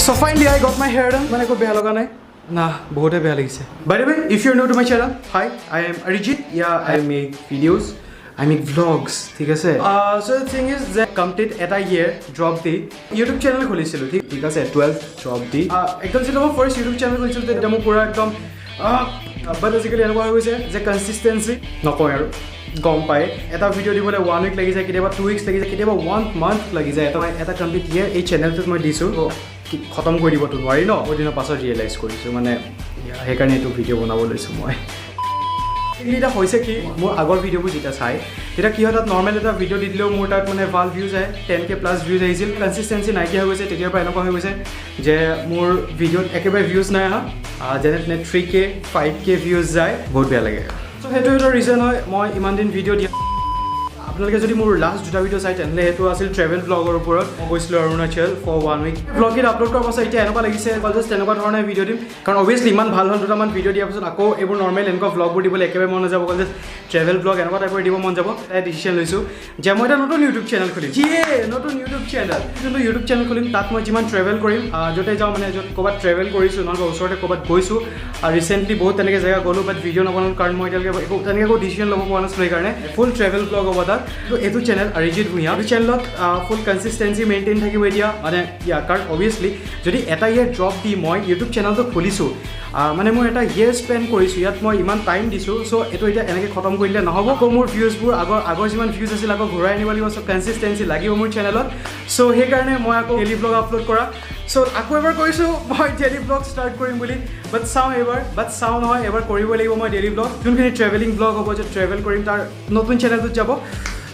So finally I got my hair done. মানে খুব বেয়া লগা নাই না বহুতে বেয়া লাগিছে by the way if you're new to my channel hi I am Arijit yeah I make videos I make vlogs ঠিক আছে so the thing is that complete এটা year drop দি YouTube channel খুলিছিলো ঠিক আছে 12 drop দি একদম যেটা মই first YouTube channel খুলিছিলো তেতিয়া মই পুৰা একদম but basically এনেকুৱা হৈ গৈছে যে consistency নকয় আৰু গম পায় এটা ভিডিও দিবলৈ 1 week লাগি যায় কেতিয়াবা 2 weeks লাগি যায় কেতিয়াবা 1 month লাগি যায় এটা কমপ্লিট year এই চেনেলটোত মই দিছো খতম কৰি দিবতো নোৱাৰি ন ওদিনৰ পাছত ৰিয়েলাইজ কৰিছো মানে সেইকাৰণে এইটো ভিডিও বনাব লৈছো মই এটা হৈছে কি মোৰ আগৰ ভিডিওবোৰ যেটা চাই তেতিয়া কি হয় তাত নৰ্মেল এটা ভিডিও দি দিলেও মোৰ তাত মানে ভাল ভিউজ আহে 10k প্লাছ ভিউজ আহিছিল কনসিষ্টেন্সি নাইকিয়া হৈ গৈছে তেতিয়াৰ পৰা এনেকুৱা হৈ গৈছে যে মোৰ ভিডিওত একেবাৰে ভিউজ নাই আহা যেনে 3k 5k ভিউজ যায় বহুত বেয়া লাগে so সেইটো এটা ৰিজন হয় মই ইমান দিন ভিডিও দিয়া আপোনালোকে যদি মোৰ লাষ্ট দুটা ভিডিও চাই তেনলে হেতু আছিল ট্ৰেভেল ব্লগৰ ওপৰত মই গৈছিলো অৰুণাচল ফৰ 1 week ব্লগিত আপলোড কৰাৰ পাছত এতিয়া এনেকুৱা লাগিছে জাষ্ট তেনেকুৱা ধৰণৰ ভিডিও দিম কাৰণ অবভিয়াছলি ইমান ভাল ভাল দুটামান ভিডিও দিয়াৰ পাছত আকৌ এইবোৰ নৰ্মেল এনেকুৱা ব্লগবোৰ দিবলৈ একেবাৰে মন নাযাব জাষ্ট ট্ৰেভেল ব্লগ এনেকুৱা টাইপৰ দিব মন যাব তাই ডিসিশন লৈছো যে মই এটা নতুন ইউটিউব চেনেল খুলিম নতুন ইউটিউব চেনেল যোনটো ইউটিউব চেনেল খুলিম তাত মই যিমান ট্ৰেভেল কৰিম য'তে যাওঁ মানে য'ত ক'ৰবাত ট্ৰেভেল কৰিছোঁ নহ'লে ওচৰতে ক'ৰবাত গৈছোঁ আৰু ৰিচেণ্টলি বহুত তেনেকৈ জেগা গ'লোঁ বাট ভিডিঅ' নবনালোঁ কাৰণ মই এতিয়ালৈকে তেনেকৈ একো ডিচিশ্যন ল'ব পৰা নাছিলোঁ সেইকাৰণে ফুল ট্ৰেভেল ব্লগ হ'ব তাত তো এইটো চেনেল Arijit Bhuyan এই চেনেলত ফুল কনসিষ্টেন্সি মেইনটেইন থাকিব এতিয়া মানে কাৰণ অবভিয়াছলি যদি এটা ইয়াৰ ড্ৰপ দি মই ইউটিউব চেনেলটো খুলিছোঁ মানে মই এটা ইয়েৰ স্পেণ্ড কৰিছোঁ ইয়াত মই ইমান টাইম দিছোঁ চ' এইটো এতিয়া এনেকৈ খতম কৰি দিলে নহ'ব আকৌ মোৰ ভিউজবোৰ আগৰ যিমান ভিউজ আছিল আকৌ ঘূৰাই আনিব লাগিব চ' কনসিষ্টেন্সি লাগিব মোৰ চেনেলত চ' সেইকাৰণে মই আকৌ ডেইলি ব্লগ আপলোড কৰা চ' আকৌ এবাৰ কৈছোঁ মই ডেইলি ব্লগ ষ্টাৰ্ট কৰিম বুলি বাট চাওঁ নহয় এবাৰ কৰিব লাগিব মই ডেইলি ব্লগ যোনখিনি ট্ৰেভেলিং ব্লগ হ'ব যে ট্ৰেভেল কৰিম তাৰ নতুন চেনেলটোত যাব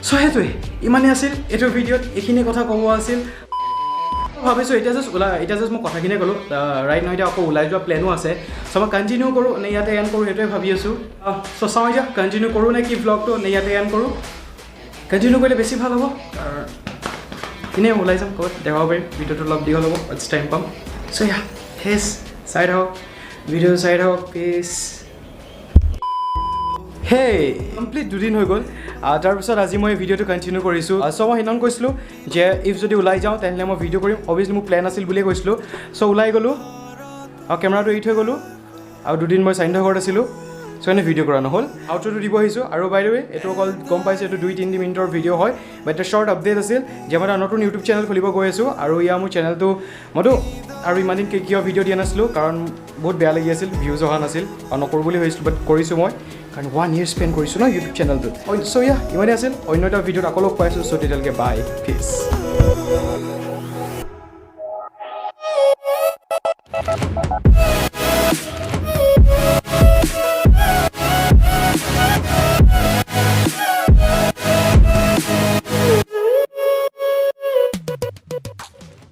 চ' সেইটোৱে ইমানেই আছিল এইটো ভিডিঅ'ত এইখিনি কথা ক'ব আছিল ভাবিছোঁ এতিয়া জাষ্ট মই কথাখিনিয়ে ক'লোঁ ৰাইট নহয় এতিয়া আকৌ ওলাই যোৱা প্লেনো আছে চ' মই কণ্টিনিউ কৰোঁ নে ইয়াতে এণ্ড কৰোঁ সেইটোৱে ভাবি আছোঁ চ' চাওঁ এতিয়া কণ্টিনিউ কৰোঁ নে কি ব্লগটো নে ইয়াতে এণ্ড কৰোঁ কণ্টিনিউ কৰিলে বেছি ভাল হ'ব এনেই ওলাই যাম ক'ত দেখাব পাৰিম ভিডিঅ'টো অলপ দীঘল হ'ব টাইম পাম চ' ইয়া হেচ চাই থাকক ভিডিঅ' চাই থাকক প্লিজ হেই কমপ্লিট দুদিন হৈ গ'ল তাৰপিছত আজি মই ভিডিঅ'টো কণ্টিনিউ কৰিছোঁ চ' মই সেইদিনাখন কৈছিলোঁ যে ইফ যদি ওলাই যাওঁ তেনেহ'লে মই ভিডিঅ' কৰিম অবভিয়াছলি মোৰ প্লেন আছিল বুলিয়ে কৈছিলোঁ চ' ওলাই গ'লোঁ আৰু কেমেৰাটো এৰি থৈ গ'লোঁ আৰু দুদিন মই চাইন ঘৰত আছিলোঁ চ' এনে ভিডিঅ' কৰা নহ'ল আউটৰটো দিব আহিছোঁ আৰু বাই দ্য ৱে এইটো অকল গম পাইছোঁ এইটো 2-3 মিনিটৰ ভিডিঅ' হয় বাট এটা শ্বৰ্ট আপডেট আছিল যে মই এটা নতুন ইউটিউব চেনেল খুলিব গৈ আছোঁ আৰু ইয়াৰ মোৰ চেনেলটো মইতো আৰু ইমান দিন কিয় ভিডিঅ' দিয়া নাছিলোঁ কাৰণ বহুত বেয়া লাগি আছিল ভিউজ অহা নাছিল আৰু নকৰোঁ বুলি ভাবিছিলোঁ বাট কৰিছোঁ মই কাৰণ 1 year স্পেণ্ড কৰিছোঁ ন ইউটিউব চেনেলটোত চ' ইয়া ইমানেই আছিল অন্য এটা ভিডিঅ'ত আকৌ লগ পাইছোঁ চ' তেতিয়ালৈকে বাই পিছ